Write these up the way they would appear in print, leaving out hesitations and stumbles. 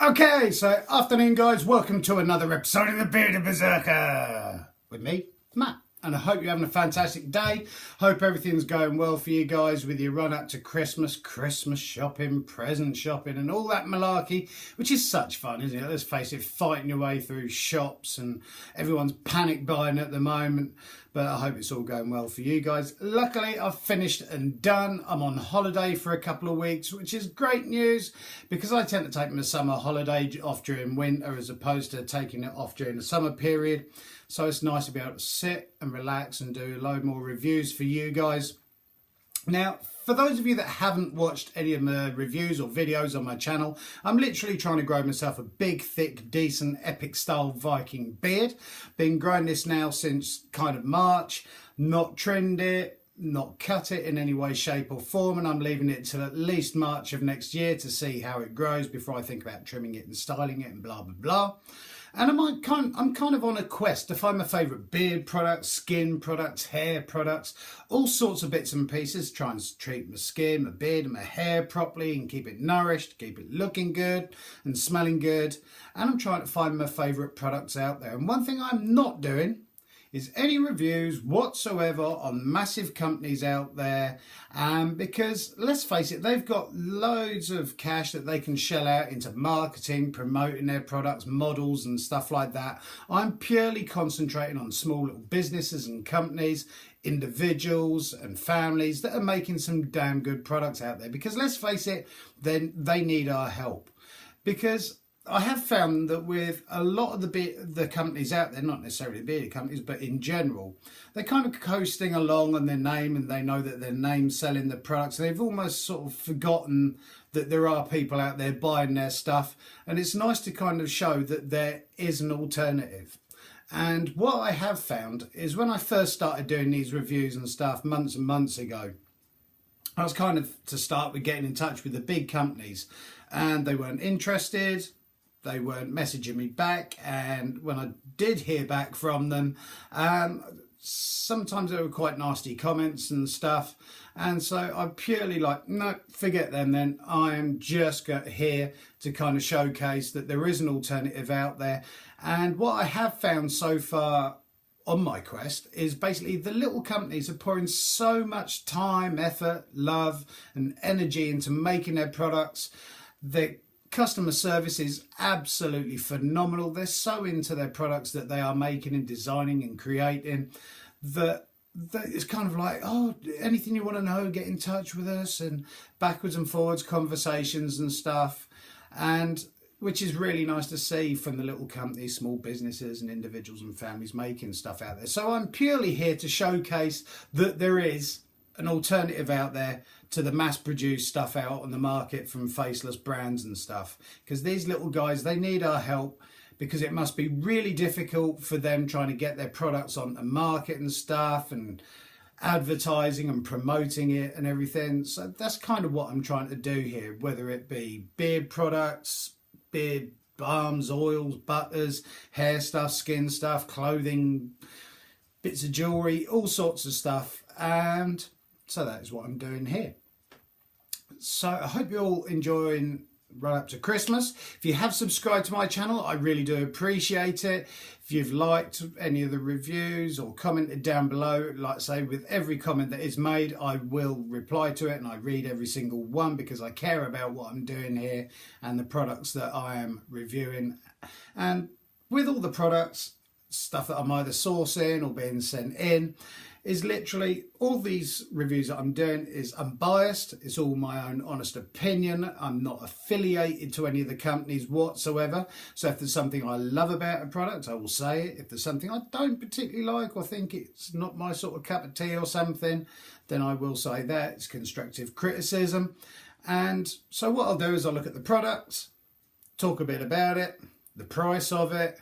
Okay, so afternoon guys, welcome to another episode of the Bearded Berserker with me, Matt. And I hope you're having a fantastic day. Hope everything's going well for you guys with your run up to Christmas shopping, present shopping and all that malarkey, which is such fun, isn't it? Let's face it, fighting your way through shops and everyone's panic buying at the moment. But I hope it's all going well for you guys. Luckily, I've finished and done. I'm on holiday for a couple of weeks, which is great news because I tend to take my summer holiday off during winter as opposed to taking it off during the summer period. So it's nice to be able to sit and relax and do a load more reviews for you guys. Now, for those of you that haven't watched any of my reviews or videos on my channel, I'm literally trying to grow myself a big, thick, decent, epic style Viking beard. Been growing this now since kind of March, not trimmed it, not cut it in any way, shape or form, and I'm leaving it till at least March of next year to see how it grows before I think about trimming it and styling it and blah, blah, blah. And I'm kind of on a quest to find my favourite beard products, skin products, hair products, all sorts of bits and pieces, trying to treat my skin, my beard and my hair properly and keep it nourished, keep it looking good and smelling good. And I'm trying to find my favourite products out there. And one thing I'm not doing is any reviews whatsoever on massive companies out there, because let's face it, they've got loads of cash that they can shell out into marketing, promoting their products, models and stuff like that. I'm purely concentrating on small little businesses and companies, individuals and families that are making some damn good products out there, because let's face it, then they need our help. Because I have found that with a lot of the companies out there, not necessarily bearded companies, but in general, they're kind of coasting along on their name and they know that their name's selling the products. They've almost sort of forgotten that there are people out there buying their stuff. And it's nice to kind of show that there is an alternative. And what I have found is when I first started doing these reviews and stuff months and months ago, I was kind of to start with getting in touch with the big companies and they weren't interested. They weren't messaging me back, and when I did hear back from them, sometimes there were quite nasty comments and stuff, and so I'm purely like, no, forget them then. I'm just here to kind of showcase that there is an alternative out there. And what I have found so far on my quest is basically the little companies are pouring so much time, effort, love and energy into making their products that customer service is absolutely phenomenal. They're so into their products that they are making and designing and creating that it's kind of like, oh, anything you want to know, get in touch with us, and backwards and forwards conversations and stuff, and which is really nice to see from the little companies, small businesses and individuals and families making stuff out there. So I'm purely here to showcase that there is an alternative out there to the mass-produced stuff out on the market from faceless brands and stuff, because these little guys, they need our help, because it must be really difficult for them trying to get their products on the market and stuff and advertising and promoting it and everything. So that's kind of what I'm trying to do here, whether it be beard products, beard balms, oils, butters, hair stuff, skin stuff, clothing, bits of jewelry, all sorts of stuff. And so that is what I'm doing here. So I hope you're all enjoying run up to Christmas. If you have subscribed to my channel, I really do appreciate it. If you've liked any of the reviews or commented down below, like I say, with every comment that is made, I will reply to it and I read every single one because I care about what I'm doing here and the products that I am reviewing. And with all the products, stuff that I'm either sourcing or being sent in, is literally all these reviews that I'm doing is unbiased. It's all my own honest opinion. I'm not affiliated to any of the companies whatsoever. So if there's something I love about a product, I will say it. If there's something I don't particularly like or think it's not my sort of cup of tea or something, then I will say that. It's constructive criticism. And so what I'll do is I'll look at the products, talk a bit about it, the price of it.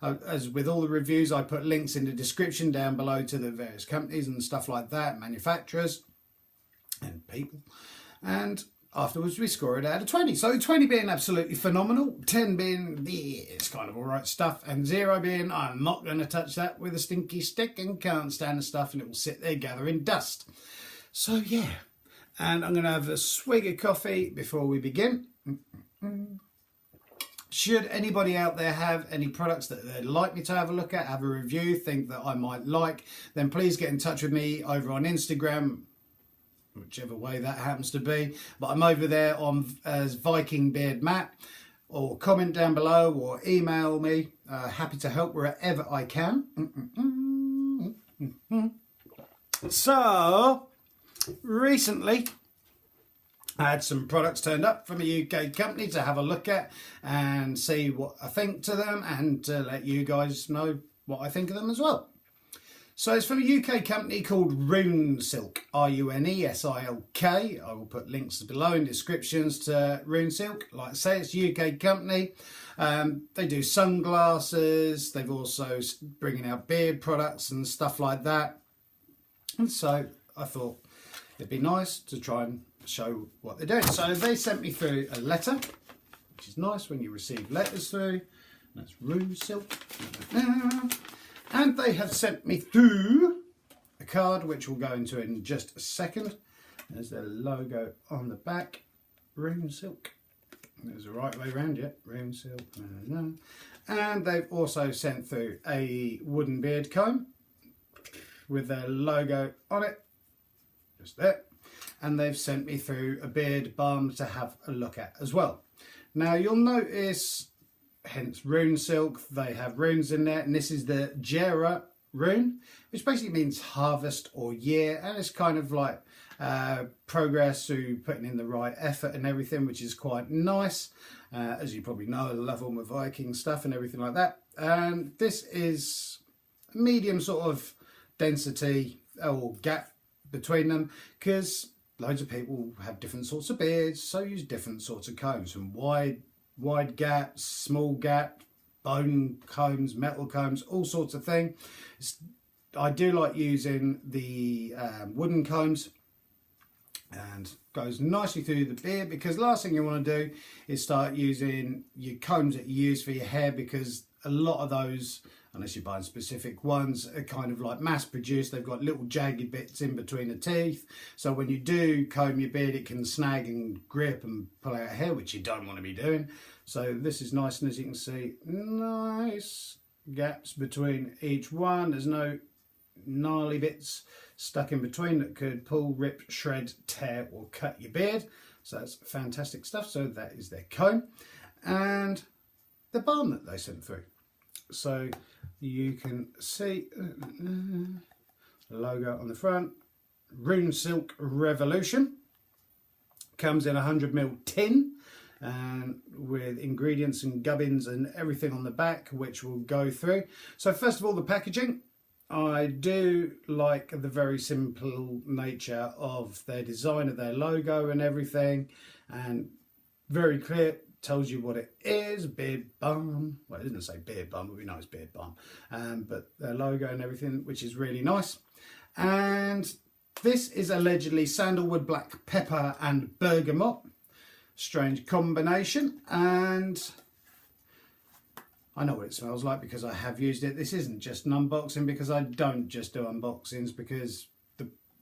As with all the reviews, I put links in the description down below to the various companies and stuff like that, manufacturers and people. And afterwards we score it out of 20. So 20 being absolutely phenomenal, 10 being, it's kind of all right stuff, and 0 being, I'm not going to touch that with a stinky stick and can't stand the stuff and it will sit there gathering dust. So yeah, and I'm going to have a swig of coffee before we begin. should anybody out there have any products that they'd like me to have a look at, have a review, think that I might like, then please get in touch with me over on Instagram, whichever way that happens to be. But I'm over there on as Viking Beard Matt, or comment down below or email me. Happy to help wherever I can. So, recently I had some products turned up from a UK company to have a look at and see what I think to them, and to let you guys know what I think of them as well. So it's from a UK company called Runesilk, Runesilk. I will put links below in descriptions to Runesilk. Like I say, it's a UK company. They do sunglasses. They've also bringing out beard products and stuff like that. And so I thought it'd be nice to try and show what they're doing. So they sent me through a letter, which is nice when you receive letters through. That's Runesilk. And they have sent me through a card, which we'll go into in just a second. There's their logo on the back, Runesilk. There's the right way around yet, Runesilk. And they've also sent through a wooden beard comb with their logo on it, just there. And they've sent me through a beard balm to have a look at as well. Now you'll notice, hence Runesilk, they have runes in there, and this is the Jera rune, which basically means harvest or year, and it's kind of like progress through putting in the right effort and everything, which is quite nice. As you probably know, I love all my Viking stuff and everything like that. And this is medium sort of density or gap between them, because loads of people have different sorts of beards, so use different sorts of combs, from wide gaps, small gap, bone combs, metal combs, all sorts of thing. I do like using the wooden combs, and goes nicely through the beard, because last thing you want to do is start using your combs that you use for your hair, because a lot of those, unless you're buying specific ones, are kind of like mass produced. They've got little jagged bits in between the teeth, so when you do comb your beard, it can snag and grip and pull out hair, which you don't want to be doing. So this is nice, and as you can see, nice gaps between each one. There's no gnarly bits stuck in between that could pull, rip, shred, tear or cut your beard. So that's fantastic stuff. So that is their comb and the balm that they sent through. So you can see the logo on the front, Runesilk Revolution. Comes in a 100ml tin, and with ingredients and gubbins and everything on the back, which we'll go through. So first of all, the packaging. I do like the very simple nature of their design of their logo and everything, and very clear. Tells you what it is, beard balm. Well, it doesn't say beard balm, but we know it's beard balm. But their logo and everything, which is really nice. And this is allegedly sandalwood, black pepper and bergamot. Strange combination. And I know what it smells like because I have used it. This isn't just an unboxing, because I don't just do unboxings, because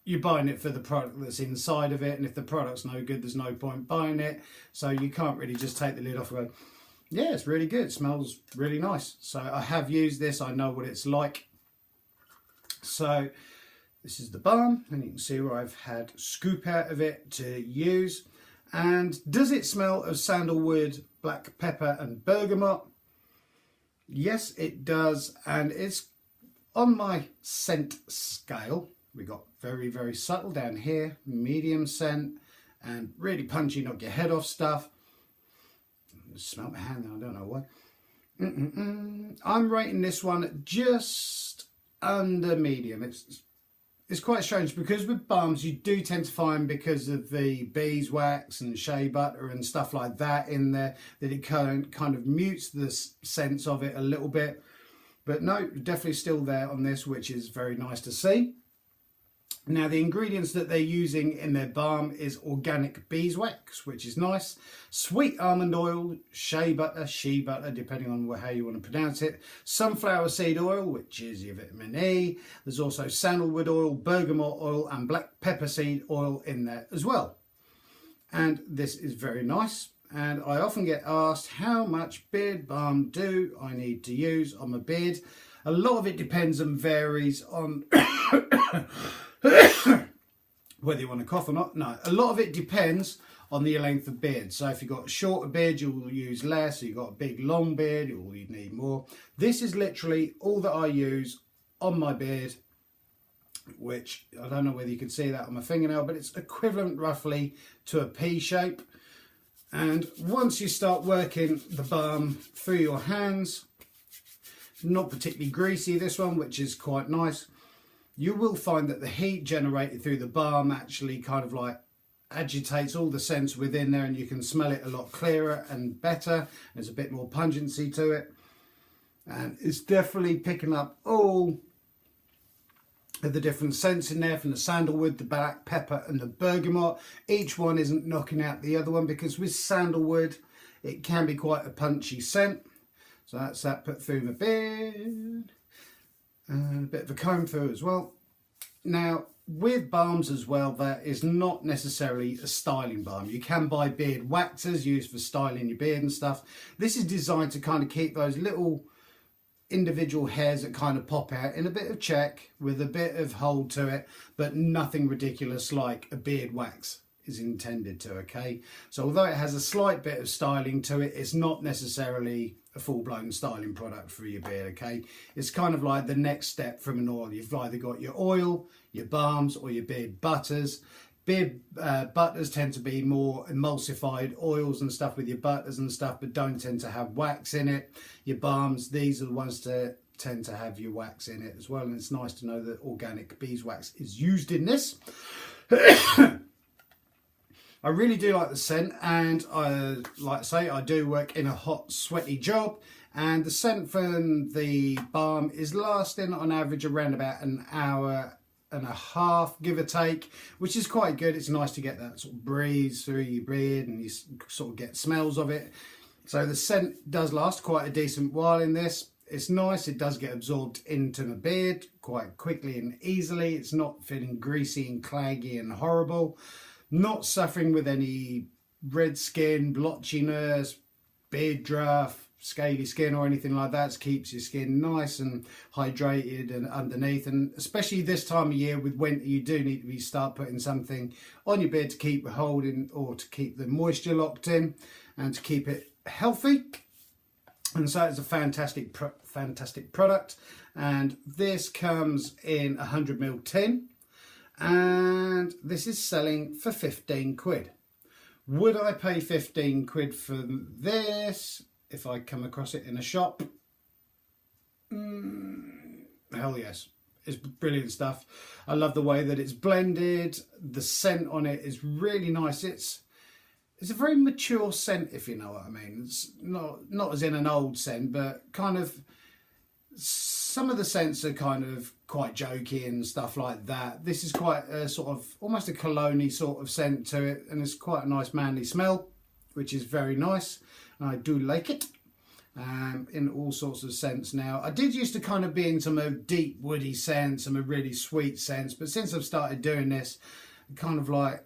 you're buying it for the product that's inside of it, and if the product's no good, there's no point buying it. So you can't really just take the lid off and go, yeah, it's really good, it smells really nice. So I have used this, I know what it's like. So this is the balm, and you can see where I've had scoop out of it to use. And does it smell of sandalwood, black pepper and bergamot? Yes, it does, and it's on my scent scale. We got very, very subtle down here, medium scent, and really punchy, knock your head off stuff. Smell my hand now, I don't know why. I'm rating this one just under medium. It's quite strange, because with balms you do tend to find, because of the beeswax and shea butter and stuff like that in there, that it kind of mutes the sense of it a little bit. But no, definitely still there on this, which is very nice to see. Now, the ingredients that they're using in their balm is organic beeswax, which is nice, sweet almond oil, shea butter, shea butter, depending on how you want to pronounce it, sunflower seed oil, which is your vitamin E. There's also sandalwood oil, bergamot oil, and black pepper seed oil in there as well. And this is very nice. and I often get asked how much beard balm do I need to use on my beard. A lot of it depends and varies on whether you want to cough or not. No, a lot of it depends on the length of beard. So if you've got a shorter beard, you'll use less. If you've got a big long beard, you'll need more. This is literally all that I use on my beard, which I don't know whether you can see that on my fingernail, but it's equivalent roughly to a pea shape. And once you start working the balm through your hands, not particularly greasy this one, which is quite nice, you will find that the heat generated through the balm actually kind of like agitates all the scents within there, and you can smell it a lot clearer and better. There's a bit more pungency to it, and it's definitely picking up all of the different scents in there, from the sandalwood, the black pepper and the bergamot. Each one isn't knocking out the other one, because with sandalwood it can be quite a punchy scent. So that's that put through my beard, and a bit of a comb through as well. Now with balms as well, that is not necessarily a styling balm. You can buy beard waxers used for styling your beard and stuff. This is designed to kind of keep those little individual hairs that kind of pop out in a bit of check, with a bit of hold to it, but nothing ridiculous like a beard wax is intended to. Okay, so although it has a slight bit of styling to it, it's not necessarily a full-blown styling product for your beard. Okay, it's kind of like the next step from an oil. You've either got your oil, your balms, or your beard butters. Beard butters tend to be more emulsified oils and stuff with your butters and stuff, but don't tend to have wax in it. Your balms, these are the ones that tend to have your wax in it as well, and it's nice to know that organic beeswax is used in this. I really do like the scent, and like I say, I do work in a hot, sweaty job, and the scent from the balm is lasting on average around about an hour and a half, give or take, which is quite good. It's nice to get that sort of breeze through your beard, and you sort of get smells of it. So the scent does last quite a decent while in this. It's nice. It does get absorbed into the beard quite quickly and easily. It's not feeling greasy and claggy and horrible. Not suffering with any red skin, blotchiness, beard draft, scaly skin or anything like that. It keeps your skin nice and hydrated and underneath, and especially this time of year with winter, you do need to start putting something on your beard to keep holding, or to keep the moisture locked in and to keep it healthy. And so it's a fantastic product, and this comes in a 100ml tin, and this is selling for 15 quid. Would I pay 15 quid for this if I come across it in a shop? Hell yes. It's brilliant stuff. I love the way that it's blended. The scent on it is really nice. It's a very mature scent, if you know what I mean. It's not as in an old scent, but kind of, some of the scents are kind of quite jokey and stuff like that. This is quite a sort of, almost a cologne-y sort of scent to it, and it's quite a nice manly smell, which is very nice. I do like it in all sorts of scents now. I did used to kind of be into some deep woody scents, some really sweet scents, but since I've started doing this, kind of like,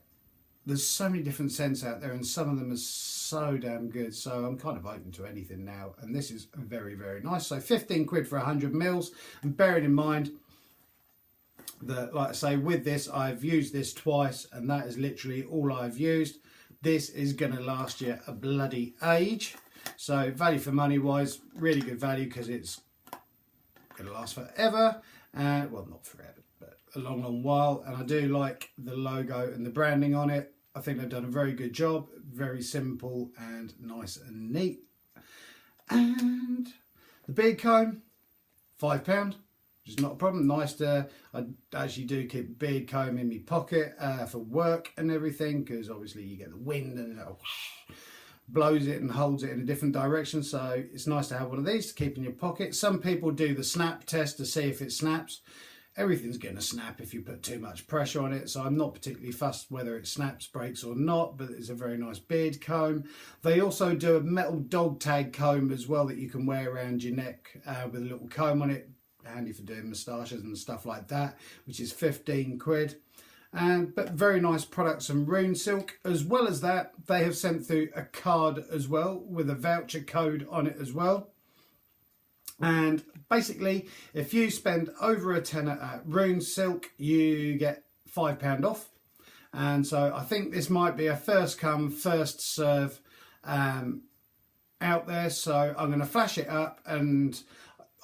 there's so many different scents out there, and some of them are so damn good. So I'm kind of open to anything now, and this is very, very nice. So 15 quid for 100 mils, and bearing in mind that, like I say, with this, I've used this twice, and that is literally all I've used. This is going to last you a bloody age. So value for money wise, really good value, because it's going to last forever. Well, not forever, but a long, long while. And I do like the logo and the branding on it. I think they've done a very good job. Very simple and nice and neat. And the beard comb, £5, which is not a problem. Nice to, I actually do keep a beard comb in my pocket for work and everything, because obviously you get the wind and it blows it and holds it in a different direction. So it's nice to have one of these to keep in your pocket. Some people do the snap test to see if it snaps. Everything's going to snap if you put too much pressure on it, so I'm not particularly fussed whether it snaps, breaks or not, but it's a very nice beard comb. They also do a metal dog tag comb as well that you can wear around your neck with a little comb on it, handy for doing moustaches and stuff like that, which is 15 quid. But very nice products from Runesilk. As well as that, they have sent through a card as well with a voucher code on it as well. And basically, if you spend over a tenner at Runesilk, you get £5 off. And so I think this might be a first come, first serve out there. So I'm going to flash it up, and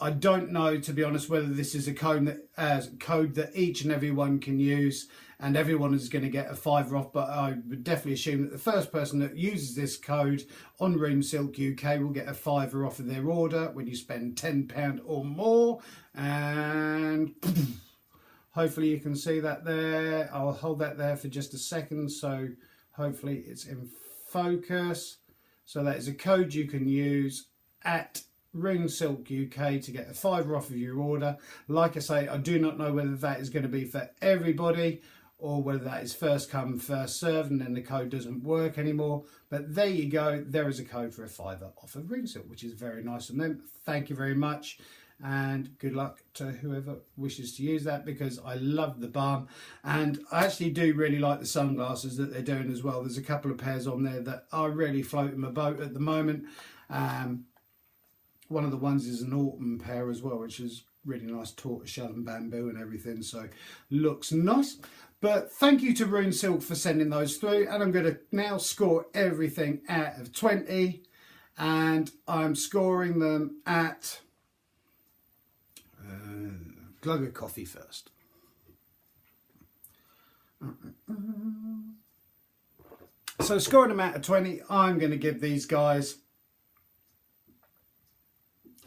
I don't know, to be honest, whether this is a code that each and every one can use, and everyone is going to get a £5 off. But I would definitely assume that the first person that uses this code on Runesilk UK will get a £5 off of their order when you spend £10 or more. And hopefully you can see that there. I'll hold that there for just a second, so hopefully it's in focus. So that is a code you can use at Runesilk UK to get a £5 off of your order. Like I say, I do not know whether that is going to be for everybody or whether that is first come, first served, and then the code doesn't work anymore. But there you go. There is a code for a £5 off of Runesilk, which is very nice of them. Thank you very much. And good luck to whoever wishes to use that, because I love the balm, and I actually do really like the sunglasses that they're doing as well. There's a couple of pairs on there that are really floating my boat at the moment. One of the ones is an autumn pair as well, which is really nice, tortoiseshell and bamboo and everything, so looks nice. But thank you to Runesilk for sending those through, and I'm going to now score everything out of 20, and I'm scoring them at glug of coffee first. So scoring them out of 20, I'm going to give these guys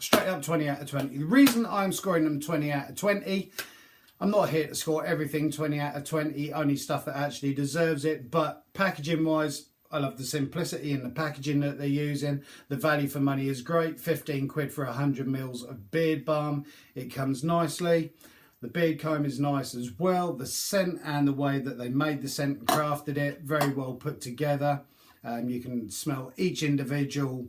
straight up 20 out of 20. The reason I'm scoring them 20 out of 20, I'm not here to score everything 20 out of 20, only stuff that actually deserves it, but packaging wise, I love the simplicity in the packaging that they're using. The value for money is great. 15 quid for 100 mils of beard balm. It comes nicely. The beard comb is nice as well. The scent and the way that they made the scent and crafted it, very well put together. You can smell each individual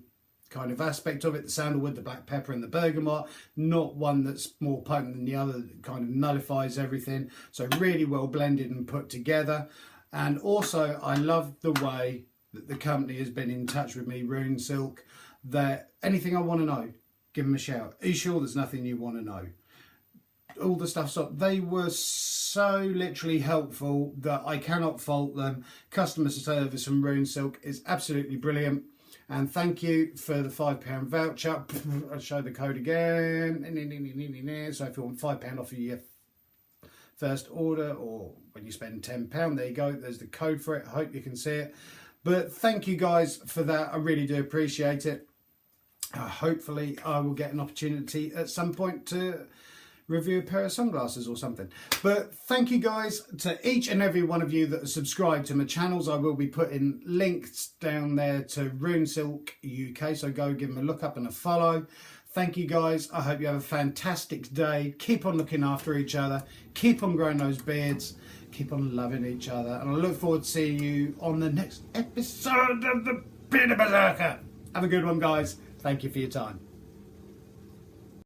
kind of aspect of it. The sandalwood, the black pepper and the bergamot, not one that's more potent than the other that kind of nullifies everything. So really well blended and put together. And also I love the way that the company has been in touch with me, Runesilk, that anything I want to know, give them a shout. Are you sure there's nothing you want to know? All the stuff's up. They were so literally helpful that I cannot fault them. Customer service from Runesilk is absolutely brilliant. And thank you for the £5 voucher. I'll show the code again. So if you want £5 off of your first order, or when you spend £10, there you go. There's the code for it. I hope you can see it. But thank you guys for that. I really do appreciate it. Hopefully I will get an opportunity at some point to review a pair of sunglasses or something. But thank you guys to each and every one of you that are subscribed to my channels. I will be putting links down there to Runesilk UK, so go give them a look up and a follow. Thank you guys. I hope you have a fantastic day. Keep on looking after each other. Keep on growing those beards. Keep on loving each other. And I look forward to seeing you on the next episode of the Bearded Berserker. Have a good one, guys. Thank you for your time.